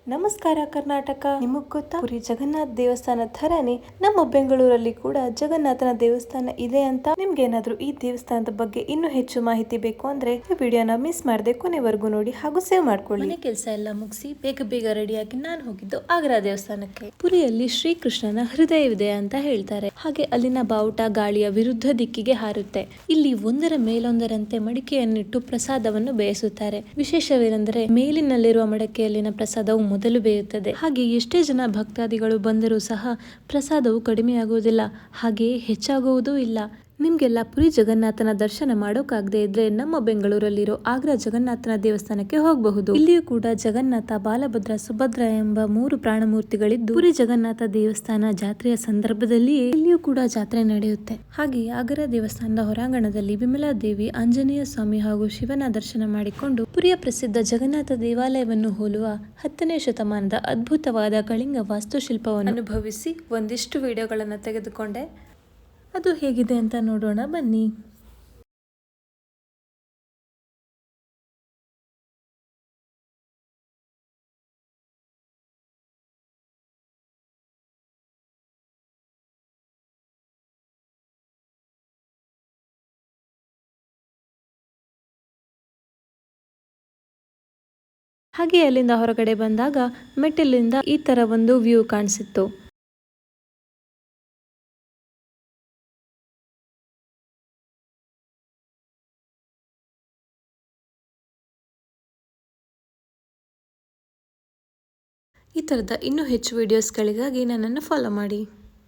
ನಮಸ್ಕಾರ ಕರ್ನಾಟಕ. ನಿಮಗ್ ಗೊತ್ತಾ, ಪುರಿ ಜಗನ್ನಾಥ ದೇವಸ್ಥಾನ ಥರನೇ ನಮ್ಮ ಬೆಂಗಳೂರಲ್ಲಿ ಕೂಡ ಜಗನ್ನಾಥನ ದೇವಸ್ಥಾನ ಇದೆ ಅಂತ. ನಿಮ್ಗೆ ಏನಾದ್ರೂ ಈ ದೇವಸ್ಥಾನದ ಬಗ್ಗೆ ಇನ್ನೂ ಹೆಚ್ಚು ಮಾಹಿತಿ ಬೇಕು ಅಂದ್ರೆ ಈ ವಿಡಿಯೋನ ಮಿಸ್ ಮಾಡದೆ ಕೊನೆವರೆಗೂ ನೋಡಿ ಹಾಗೂ ಸೇವ್ ಮಾಡ್ಕೊಳ್ಳಿ. ಮನೆ ಕೆಲಸ ಎಲ್ಲ ಮುಗಿಸಿ ಬೇಗ ರೆಡಿಯಾಗಿ ನಾನು ಹೋಗಿದ್ದು ಆಗ್ರಾ ದೇವಸ್ಥಾನಕ್ಕೆ. ಪುರಿಯಲ್ಲಿ ಶ್ರೀಕೃಷ್ಣನ ಹೃದಯವಿದೆ ಅಂತ ಹೇಳ್ತಾರೆ. ಹಾಗೆ ಅಲ್ಲಿನ ಬಾವುಟ ಗಾಳಿಯ ವಿರುದ್ಧ ದಿಕ್ಕಿಗೆ ಹಾರುತ್ತೆ. ಇಲ್ಲಿ ಒಂದರ ಮೇಲೊಂದರಂತೆ ಮಡಿಕೆಯನ್ನಿಟ್ಟು ಪ್ರಸಾದವನ್ನು ಬೇಯಿಸುತ್ತಾರೆ. ವಿಶೇಷವೇನೆಂದರೆ ಮೇಲಿನಲ್ಲಿರುವ ಮಡಕೆಯಲ್ಲಿನ ಪ್ರಸಾದವು ಮೊದಲು ಬೇಯುತ್ತದೆ. ಹಾಗೆ ಎಷ್ಟೇ ಜನ ಭಕ್ತಾದಿಗಳು ಬಂದರೂ ಸಹ ಪ್ರಸಾದವು ಕಡಿಮೆಯಾಗುವುದಿಲ್ಲ, ಹಾಗೆಯೇ ಹೆಚ್ಚಾಗುವುದೂ ಇಲ್ಲ. ನಿಮ್ಗೆಲ್ಲ ಪುರಿ ಜಗನ್ನಾಥನ ದರ್ಶನ ಮಾಡೋಕಾಗದೇ ಇದ್ರೆ ನಮ್ಮ ಬೆಂಗಳೂರಲ್ಲಿರೋ ಆಗ್ರಾ ಜಗನ್ನಾಥನ ದೇವಸ್ಥಾನಕ್ಕೆ ಹೋಗಬಹುದು. ಇಲ್ಲಿಯೂ ಕೂಡ ಜಗನ್ನಾಥ, ಬಾಲಭದ್ರ, ಸುಭದ್ರ ಎಂಬ 3 ಪ್ರಾಣಮೂರ್ತಿಗಳಿದ್ದು ಪುರಿ ಜಗನ್ನಾಥ ದೇವಸ್ಥಾನ ಜಾತ್ರೆಯ ಸಂದರ್ಭದಲ್ಲಿಯೇ ಇಲ್ಲಿಯೂ ಕೂಡ ಜಾತ್ರೆ ನಡೆಯುತ್ತೆ. ಹಾಗೆ ಆಗ್ರಾ ದೇವಸ್ಥಾನದ ಹೊರಾಂಗಣದಲ್ಲಿ ವಿಮಲಾ ದೇವಿ, ಆಂಜನೇಯ ಸ್ವಾಮಿ ಹಾಗೂ ಶಿವನ ದರ್ಶನ ಮಾಡಿಕೊಂಡು ಪುರಿಯ ಪ್ರಸಿದ್ಧ ಜಗನ್ನಾಥ ದೇವಾಲಯವನ್ನು ಹೋಲುವ 10ನೇ ಶತಮಾನದ ಅದ್ಭುತವಾದ ಕಳಿಂಗ ವಾಸ್ತುಶಿಲ್ಪವನ್ನು ಅನುಭವಿಸಿ ಒಂದಿಷ್ಟು ವಿಡಿಯೋಗಳನ್ನು ತೆಗೆದುಕೊಂಡೆ. ಅದು ಹೇಗಿದೆ ಅಂತ ನೋಡೋಣ ಬನ್ನಿ. ಹಾಗೆ ಅಲ್ಲಿಂದ ಹೊರಗಡೆ ಬಂದಾಗ ಮೆಟ್ಟಿಲಿಂದ ಈ ತರ ಒಂದು ವ್ಯೂ ಕಾಣಿಸಿತ್ತು. ಈ ತರದ ಇನ್ನೂ ಹೆಚ್ಚು ವಿಡಿಯೋಸ್ಗಳಿಗಾಗಿ ನನ್ನನ್ನು ಫಾಲೋ ಮಾಡಿ.